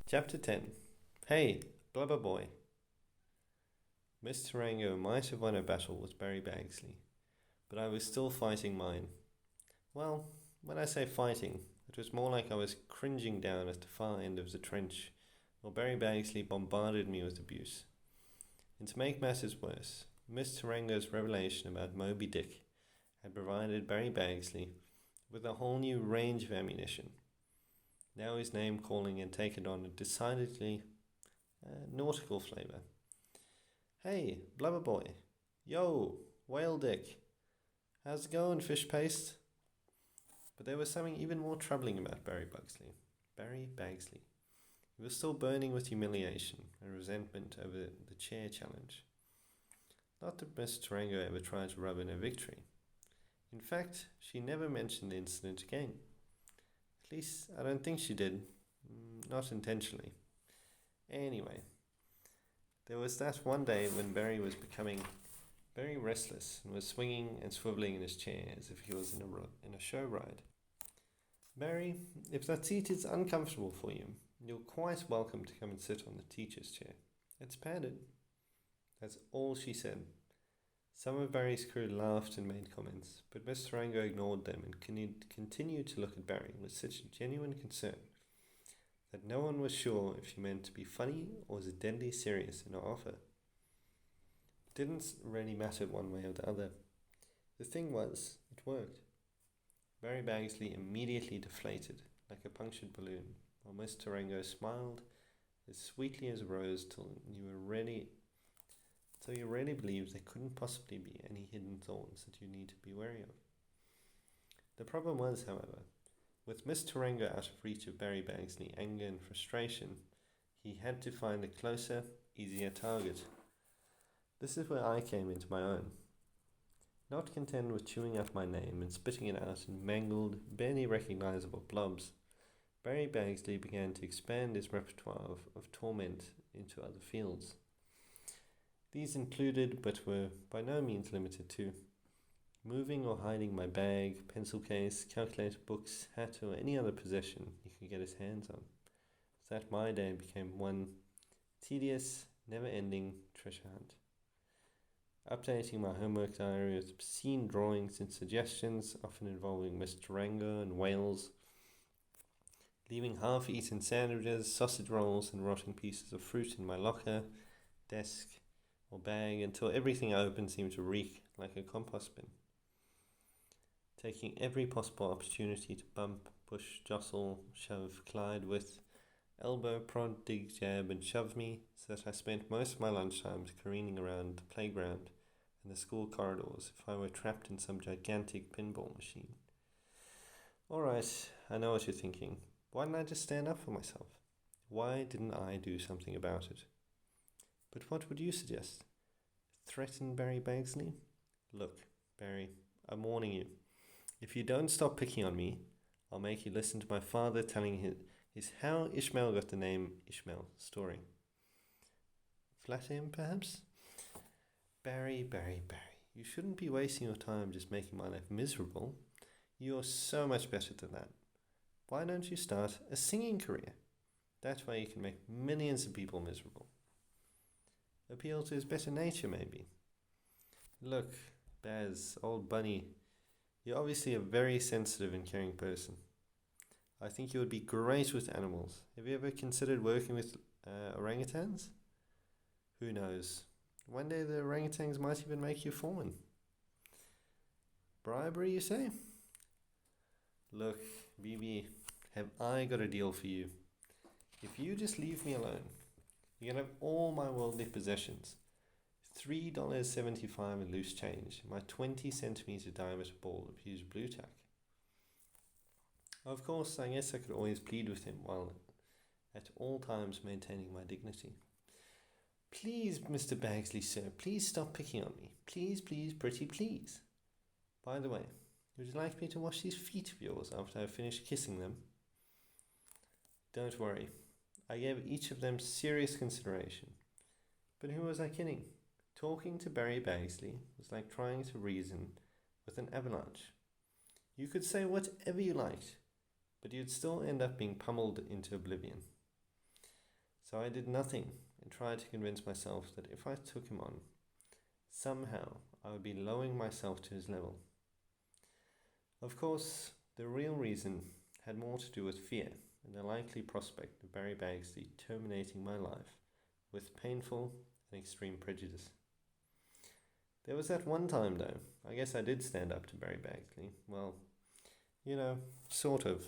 Chapter 10. Hey, Blubber Boy. Mr. Rango might have won a battle with Barry Bagsley, but I was still fighting mine. Well, when I say fighting, it was more like I was cringing down at the far end of the trench, while Barry Bagsley bombarded me with abuse. And to make matters worse, Mr. Rango's revelation about Moby Dick had provided Barry Bagsley with a whole new range of ammunition. Now his name-calling had taken on a decidedly nautical flavour. Hey, Blubber Boy. Yo, Whale Dick. How's it going, fish paste? But there was something even more troubling about Barry Bagsley. He was still burning with humiliation and resentment over the chair challenge. Not that Miss Tarango ever tried to rub in a victory. In fact, she never mentioned the incident again. At least, I don't think she did. Not intentionally. Anyway, there was that one day when Barry was becoming very restless and was swinging and swiveling in his chair as if he was in a show ride. Barry, if that seat is uncomfortable for you, you're quite welcome to come and sit on the teacher's chair. It's padded. That's all she said. Some of Barry's crew laughed and made comments, but Mr. Rango ignored them and continued to look at Barry with such genuine concern that no one was sure if she meant to be funny or was deadly serious in her offer. It didn't really matter one way or the other. The thing was, it worked. Barry Bagsley immediately deflated like a punctured balloon, while Mr. Rango smiled as sweetly as a rose till you really believed there couldn't possibly be any hidden thorns that you need to be wary of. The problem was, however, with Miss Tarango out of reach of Barry Bagsley anger and frustration, he had to find a closer, easier target. This is where I came into my own. Not content with chewing up my name and spitting it out in mangled, barely recognizable blobs, Barry Bagsley began to expand his repertoire of torment into other fields. These included, but were by no means limited to, moving or hiding my bag, pencil case, calculator, books, hat, or any other possession he could get his hands on, so that my day became one tedious, never-ending treasure hunt. Updating my homework diary with obscene drawings and suggestions, often involving Mr. Rango and whales, leaving half-eaten sandwiches, sausage rolls, and rotting pieces of fruit in my locker, desk, or bag until everything I opened seemed to reek like a compost bin. Taking every possible opportunity to bump, push, jostle, shove Clyde with, elbow, prod, dig, jab, and shove me, so that I spent most of my lunchtimes careening around the playground and the school corridors if I were trapped in some gigantic pinball machine. Alright, I know what you're thinking. Why didn't I just stand up for myself? Why didn't I do something about it? But what would you suggest? Threaten Barry Bagsley? Look, Barry, I'm warning you. If you don't stop picking on me, I'll make you listen to my father telling his how Ishmael got the name Ishmael story. Flatter him, perhaps? Barry, you shouldn't be wasting your time just making my life miserable. You're so much better than that. Why don't you start a singing career? That way you can make millions of people miserable. Appeal to his better nature, maybe. Look, Baz, old bunny, you're obviously a very sensitive and caring person. I think you would be great with animals. Have you ever considered working with orangutans? Who knows? One day the orangutans might even make you foreman. Bribery, you say? Look, BB, have I got a deal for you. If you just leave me alone, you can have all my worldly possessions, $3.75 in loose change, my 20-centimeter diameter ball of used blue tack. Of course, I guess I could always plead with him while at all times maintaining my dignity. Please, Mr. Bagsley, sir, please stop picking on me. Please, pretty please. By the way, would you like me to wash these feet of yours after I've finished kissing them? Don't worry. I gave each of them serious consideration. But who was I kidding? Talking to Barry Bagsley was like trying to reason with an avalanche. You could say whatever you liked, but you'd still end up being pummeled into oblivion. So I did nothing and tried to convince myself that if I took him on, somehow I would be lowering myself to his level. Of course, the real reason had more to do with fear and the likely prospect of Barry Bagsley terminating my life with painful and extreme prejudice. There was that one time, though, I guess I did stand up to Barry Bagsley. Well, sort of.